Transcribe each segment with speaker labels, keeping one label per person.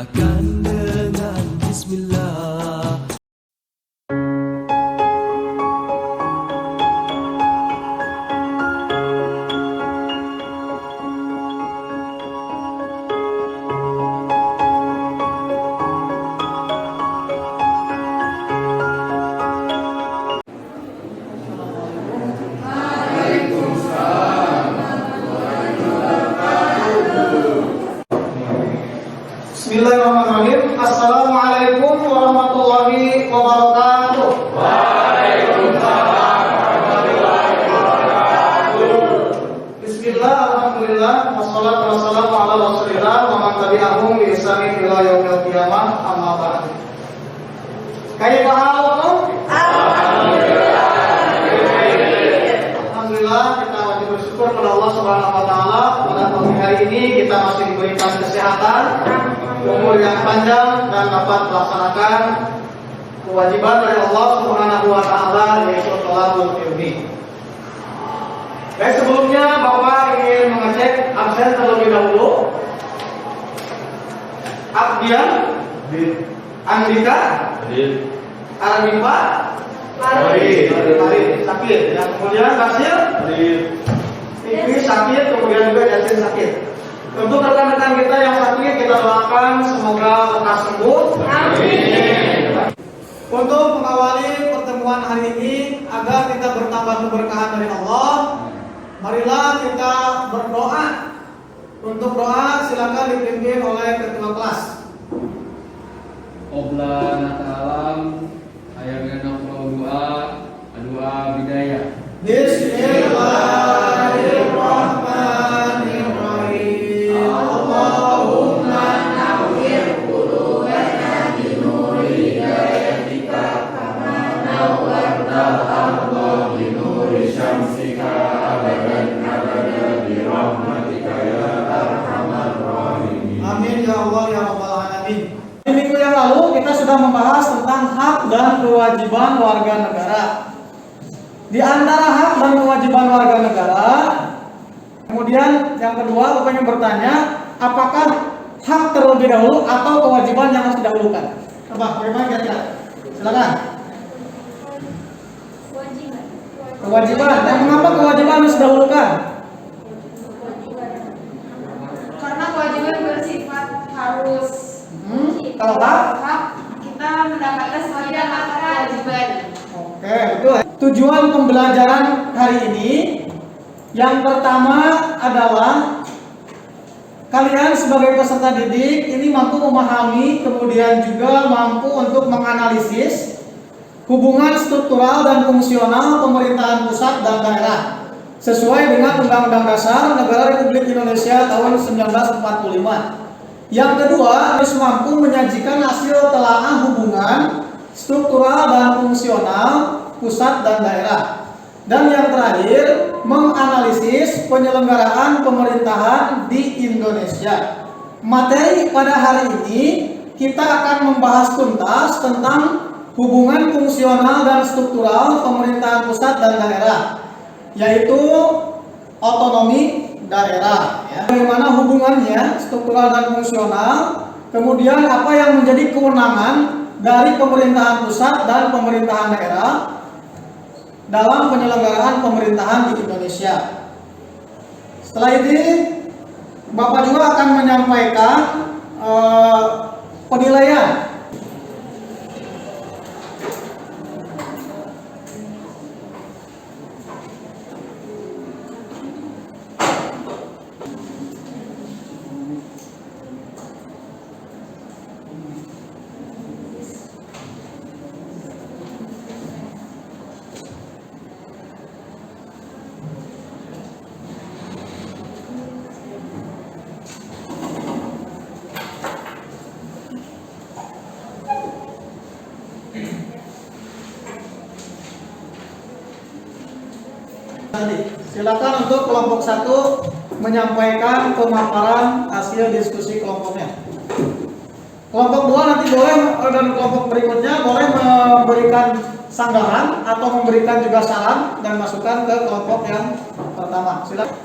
Speaker 1: Mulakan dengan Bismillah.
Speaker 2: Bismillahirrahmanirrahim. Assalamualaikum warahmatullahi wabarakatuh.
Speaker 3: Waalaikumsalam warahmatullahi wabarakatuh.
Speaker 2: Bismillah, alhamdulillah, wassalatu wassalamu ala rasulillah wa man tabi'ahum bi ihsanin ila yaumil qiyamah, amma ba'd. Kaifa halukum? Alhamdulillah, kita wajib bersyukur kepada Allah Subhanahu wa taala pada pagi hari ini kita masih diberikan kesehatan, umur yang panjang dan dapat melaksanakan kewajiban dari Allah Subhanahu wa taala yaitu sholatul ilmi. Baik, sebelumnya Bapak ingin mengecek absen terlebih dahulu. Abdian, Andika, Armipa, Arif, sakit. Yang kemudian Basir, Fikri sakit, kemudian juga Yasin sakit. Untuk rekan-rekan kita yang sakit kita doakan semoga lekas sembuh. Amin. Untuk mengawali pertemuan hari ini agar kita bertambah keberkahan dari Allah, marilah kita berdoa. Untuk doa silakan dipimpin oleh ketua kelas.
Speaker 3: Qobla nata'alam ayamina doa bidayah.
Speaker 2: Bismillahirrahmanirrahim. Allahumma nawwir qulubana bi nuri hidayatika kama nawwartal arda bi nuri syamsika abadan bi rahmatika ya arhamar rahimin. Amin ya Allah ya rabbal alamin. Di minggu yang lalu kita sudah membahas tentang hak dan kewajiban warga negara. Di antara hak dan kewajiban warga negara, kemudian yang kedua Bapak ingin bertanya, apakah hak terlebih dahulu atau kewajiban yang harus didahulukan? Coba, bagaimana kira-kira? Silakan. Kewajiban. Dan mengapa kewajiban harus didahulukan?
Speaker 4: Karena kewajiban bersifat harus.
Speaker 2: Kalau hak
Speaker 4: Kita mendapatkan sesuai maka kewajiban.
Speaker 2: Oke, betul. Tujuan pembelajaran hari ini yang pertama adalah kalian sebagai peserta didik ini mampu memahami, kemudian juga mampu untuk menganalisis hubungan struktural dan fungsional pemerintahan pusat dan daerah sesuai dengan Undang-Undang Dasar Negara Republik Indonesia tahun 1945. Yang kedua, harus mampu menyajikan hasil telaah hubungan struktural dan fungsional pusat dan daerah. Dan yang terakhir, menganalisis penyelenggaraan pemerintahan di Indonesia. Materi pada hari ini kita akan membahas tuntas tentang hubungan fungsional dan struktural pemerintahan pusat dan daerah, yaitu otonomi daerah. Bagaimana hubungannya struktural dan fungsional, kemudian apa yang menjadi kewenangan dari pemerintahan pusat dan pemerintahan daerah dalam penyelenggaraan pemerintahan di Indonesia. Setelah ini Bapak juga akan menyampaikan penilaian. Silakan untuk kelompok 1 menyampaikan pemaparan hasil diskusi kelompoknya. Kelompok 2 nanti boleh, dan kelompok berikutnya boleh memberikan sanggahan atau memberikan juga saran dan masukan ke kelompok yang pertama. Silakan.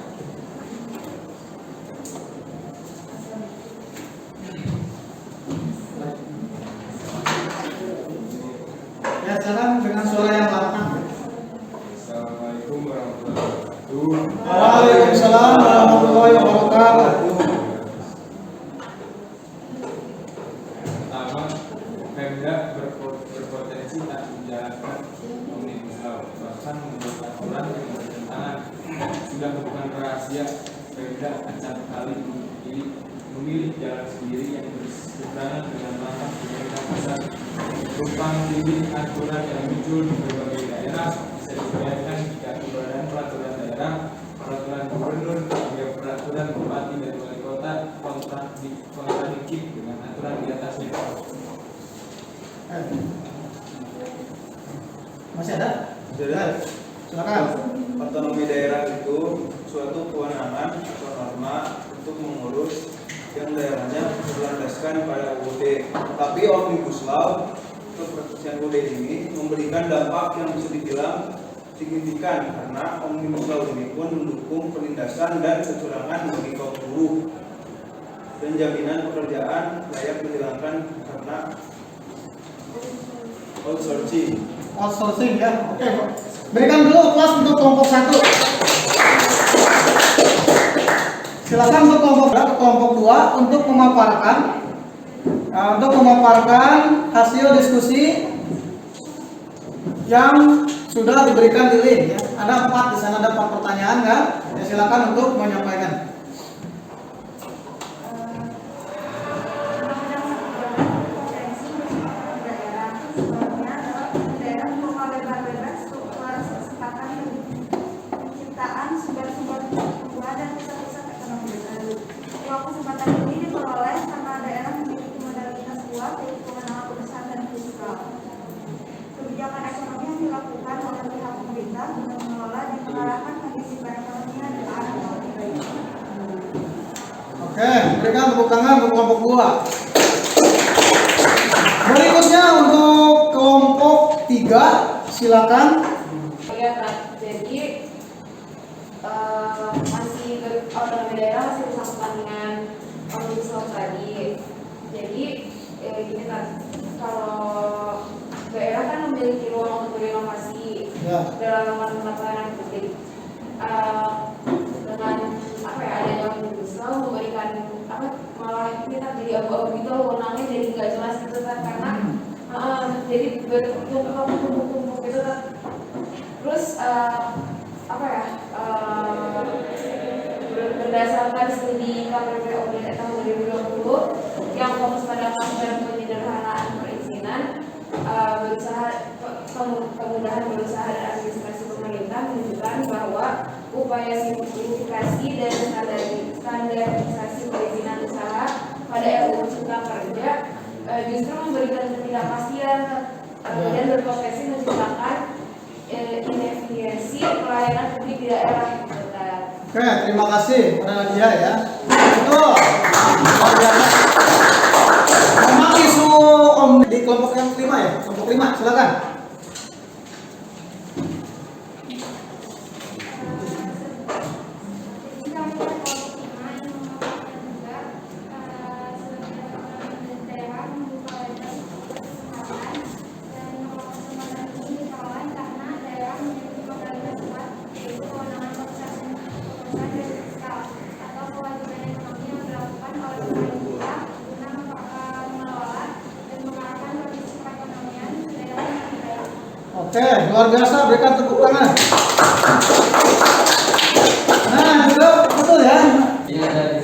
Speaker 5: daerah sendiri yang berseberangan dengan langkah pemerintah pusat berupa membimbing aturan yang muncul di berbagai daerah bisa dibayangkan jika keberadaan peraturan daerah, peraturan gubernur, hingga peraturan bupati dan wali kota kontradiktif dengan aturan di atasnya.
Speaker 2: Masih ada?
Speaker 6: Jadi,
Speaker 2: Silakan.
Speaker 6: otonomi daerah itu suatu kewenangan atau norma untuk mengurus yang daerahnya berlandaskan pada UUD. Tapi Omnibus Law atau peraturan UUD ini memberikan dampak yang bisa dibilang signifikan karena Omnibus Law ini pun mendukung penindasan dan kecurangan bagi kaum buruh dan jaminan pekerjaan layak dihilangkan karena outsourcing.
Speaker 2: Outsourcing ya. Oke. Berikan dulu kelas untuk kelompok 1. Silakan untuk kelompok 2 untuk memaparkan hasil diskusi yang sudah diberikan di link ya. Ada 4 di sana, ada 4 pertanyaan kan? Ya, silakan untuk menyampaikan.
Speaker 4: Kesempatan ini diperoleh karena daerah memiliki modalitas kuat yaitu kewenangan besar dan fiskal. Kebijakan ekonomi yang dilakukan oleh pihak pemerintah guna mengelola dan mengarahkan kondisi perekonomian ke arah yang lebih baik.
Speaker 2: Oke, berikan tepuk tangan untuk kelompok 2. Berikutnya untuk kelompok 3, silakan.
Speaker 7: Ya Kak, jadi masih otonomi daerah masih bersangkutan dengan Omnibus Law tadi. Jadi gini Kak, kalau daerah kan memiliki ruang untuk berinovasi dalam melakukan pelayanan publik. Dengan adanya Omnibus Law memberikan malah kita jadi abu-abu gitu, wewenangnya jadi nggak jelas gitu kan, karena jadi bertumpuk-tumpuk gitu kan. Terus berdasarkan studi KPPOD tahun 2020 yang fokus pada dan penyederhanaan perizinan, kemudahan berusaha dan administrasi pemerintah menunjukkan bahwa upaya simplifikasi dan standarisasi perizinan usaha pada RUU Cipta Kerja justru memberikan ketidakpastian dan berpotensi menciptakan inefisiensi pelayanan publik di daerah.
Speaker 2: Oke, terima kasih Mbak Nadia ya. Betul. Memang isu di kelompok yang kelima ya, kelompok 5, silakan. Oke, luar biasa, berikan tepuk tangan. Nah, betul ya.
Speaker 3: Ini ada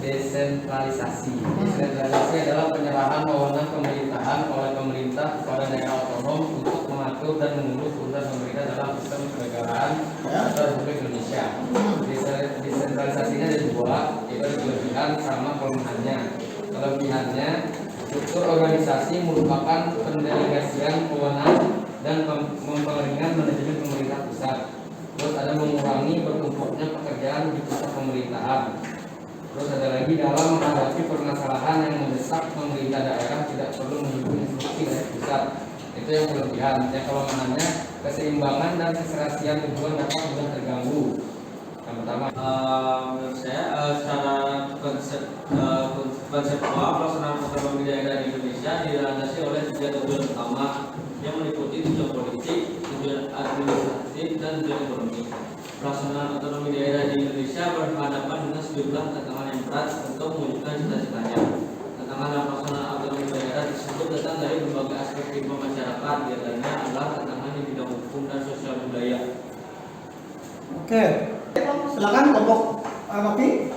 Speaker 3: desentralisasi. Desentralisasi adalah penyerahan wewenang pemerintahan oleh pemerintah kepada daerah otonom untuk mengatur dan mengurus urusan pemerintah dalam sistem kenegaraan Republik Indonesia. Desentralisasinya ada 2, yaitu ada kelebihan sama kelemahannya. Kelebihannya, struktur organisasi merupakan pendelegasian wewenang dan memperringan manajemen pemerintah pusat. Terus ada mengurangi bertumpuknya pekerjaan di pusat pemerintahan. Terus ada lagi dalam menghadapi permasalahan yang mendesak, pemerintah daerah tidak perlu menunggu instruksi dari pusat. Itu yang kelebihan. Yang kelemahannya, keseimbangan dan keserasian tujuan dapat mudah terganggu. Yang pertama,
Speaker 8: menurut saya secara konseptual pelaksanaan otonomi daerah di Indonesia dilandasi oleh 3 tujuan utama yang meliputi tujuan politik, tujuan administratif, dan tujuan ekonomi. Pelaksanaan otonomi daerah di Indonesia berhadapan dengan sejumlah tantangan yang berat untuk mewujudkan cita-citanya. Tantangan dalam pelaksanaan otonomi daerah tersebut datang dari berbagai aspek kehidupan masyarakat, di antaranya adalah tantangan di bidang hukum dan sosial budaya.
Speaker 2: Oke, silakan kelompok Novi.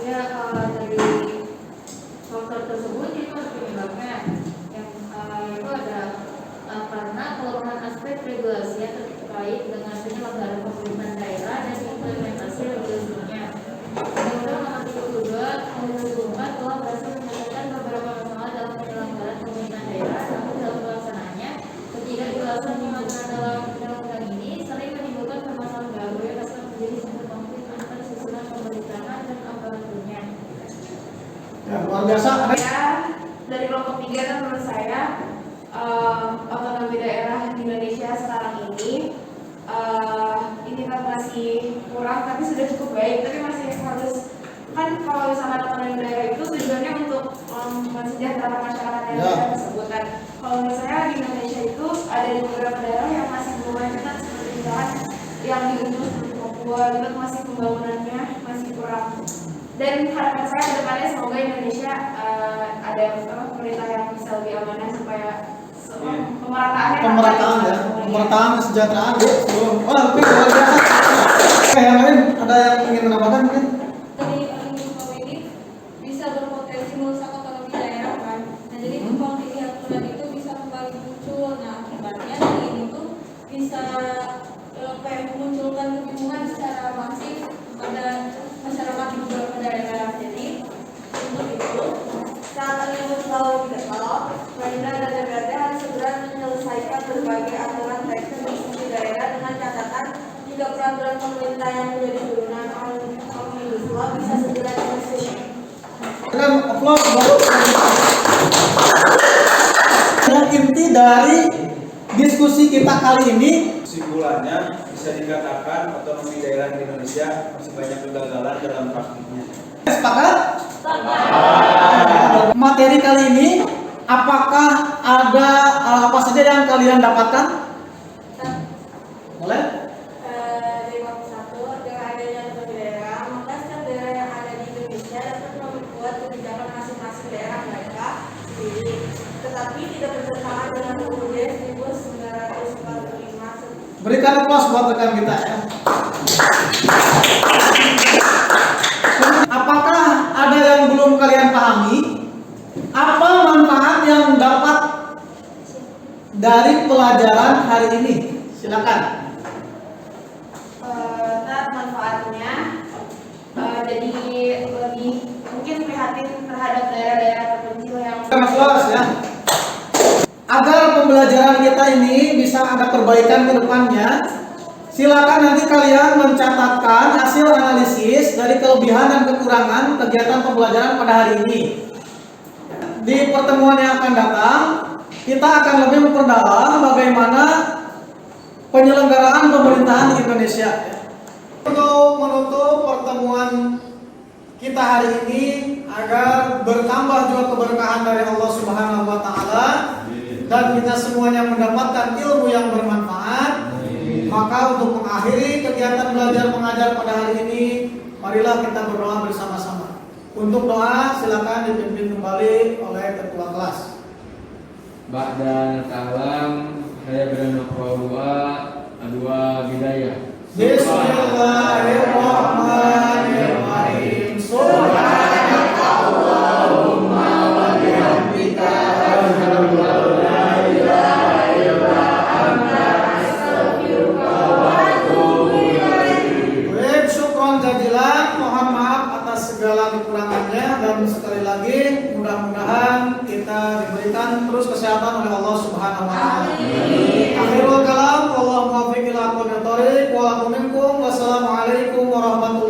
Speaker 7: Ya, dari
Speaker 9: keseluruhan aspek regulasi yang terkait dengan penyelenggaraan pemerintahan daerah dan implementasi regulasinya. Undang-Undang Nomor 32 Tahun 2004 telah berhasil menyelesaikan beberapa masalah dalam penyelenggaraan pemerintahan daerah, namun dalam pelaksanaannya ketidakjelasan yang ada dalam undang-undang ini sering menimbulkan permasalahan baru yang dapat menjadi sumber konflik antara susunan pemerintahan dan aparaturnya.
Speaker 2: Ya, luar biasa.
Speaker 7: Dari kelompok 3 kan menurut saya otonomi daerah di Indonesia sekarang ini kan masih kurang, tapi sudah cukup baik, tapi masih harus, kan kalau misalkan otonomi daerah itu tujuannya untuk mensejahterakan masyarakat daerah tersebut. Dan kalau menurut saya di Indonesia itu ada di beberapa daerah yang masih belum lanjutan, seperti misalkan yang di ujung seperti Papua itu masih pembangunannya masih kurang. Dan harapan saya ke depannya semoga Indonesia ada pemerintah yang bisa lebih amanah supaya
Speaker 2: pemerataan kesejahteraan ya. Oh, tapi luar biasa. Oke, yang lain ada yang ingin menambahkan mungkin?
Speaker 10: Tadi Omnibus ini bisa berpotensi merusak otonomi daerah kan. Nah, jadi tumpang tindih aturan itu bisa kembali muncul. Nah, akibatnya dari ini tuh bisa memunculkan kebingungan secara masif pada masyarakat di beberapa daerah. Jadi untuk itu
Speaker 4: saat Omnibus Law digetok, pemerintah dan DPRD harus segera menyelesaikan berbagai aturan teknis di daerah dengan catatan jika peraturan pemerintah yang menjadi turunan Omnibus Law bisa segera direvisi.
Speaker 2: Dengan applause baru. Yang inti dari diskusi kita kali ini,
Speaker 6: Kesimpulannya bisa dikatakan otonomi daerah di Indonesia masih banyak kegagalan dalam praktiknya.
Speaker 2: sepakat? Materi kali ini, apakah ada apa saja yang kalian dapatkan? Boleh?
Speaker 4: Dari waktu 1, dengan adanya otonomi daerah, maka setiap daerah yang ada di Indonesia dapat membuat kebijakan masing-masing daerah mereka sendiri, tetapi tidak bertentangan dengan UUD 1945.
Speaker 2: Berikan applause buat rekan kita ya. Apakah ada yang belum kalian pahami? Apa manfaat yang dapat dari pelajaran hari ini? Silakan.
Speaker 7: Manfaatnya jadi lebih mungkin prihatin terhadap daerah-daerah terpencil yang
Speaker 2: ya. Agar pembelajaran kita ini bisa ada perbaikan ke depannya, silakan nanti kalian mencatatkan hasil analisis dari kelebihan dan kekurangan kegiatan pembelajaran pada hari ini. Di pertemuan yang akan datang, kita akan lebih memperdalam bagaimana penyelenggaraan pemerintahan di Indonesia. Untuk menutup pertemuan kita hari ini, agar bertambah juga keberkahan dari Allah Subhanahu wa Ta'ala dan kita semuanya mendapatkan ilmu yang bermanfaat, maka untuk mengakhiri kegiatan belajar mengajar pada hari ini, marilah kita berdoa bersama-sama. Untuk doa silakan dipimpin kembali oleh ketua kelas.
Speaker 3: Ba'dan kalam saya berdoa dua bidayah.
Speaker 2: Bismillahirrahmanirrahim. Subhanakallahumma wa bihamdika asyhadu an la ilaha illa anta astaghfiruka wa atubu ilaik. Syukron jazilan, mohon maaf atas segala kekurangannya dan sekali lagi mudah-mudahan kita diberikan terus kesehatan oleh Allah Subhanahu wa taala. Akhirul kalam, wallahu muwaffiq ila aqwamit thoriq wa lakum minkum. Wassalamualaikum warahmatullahi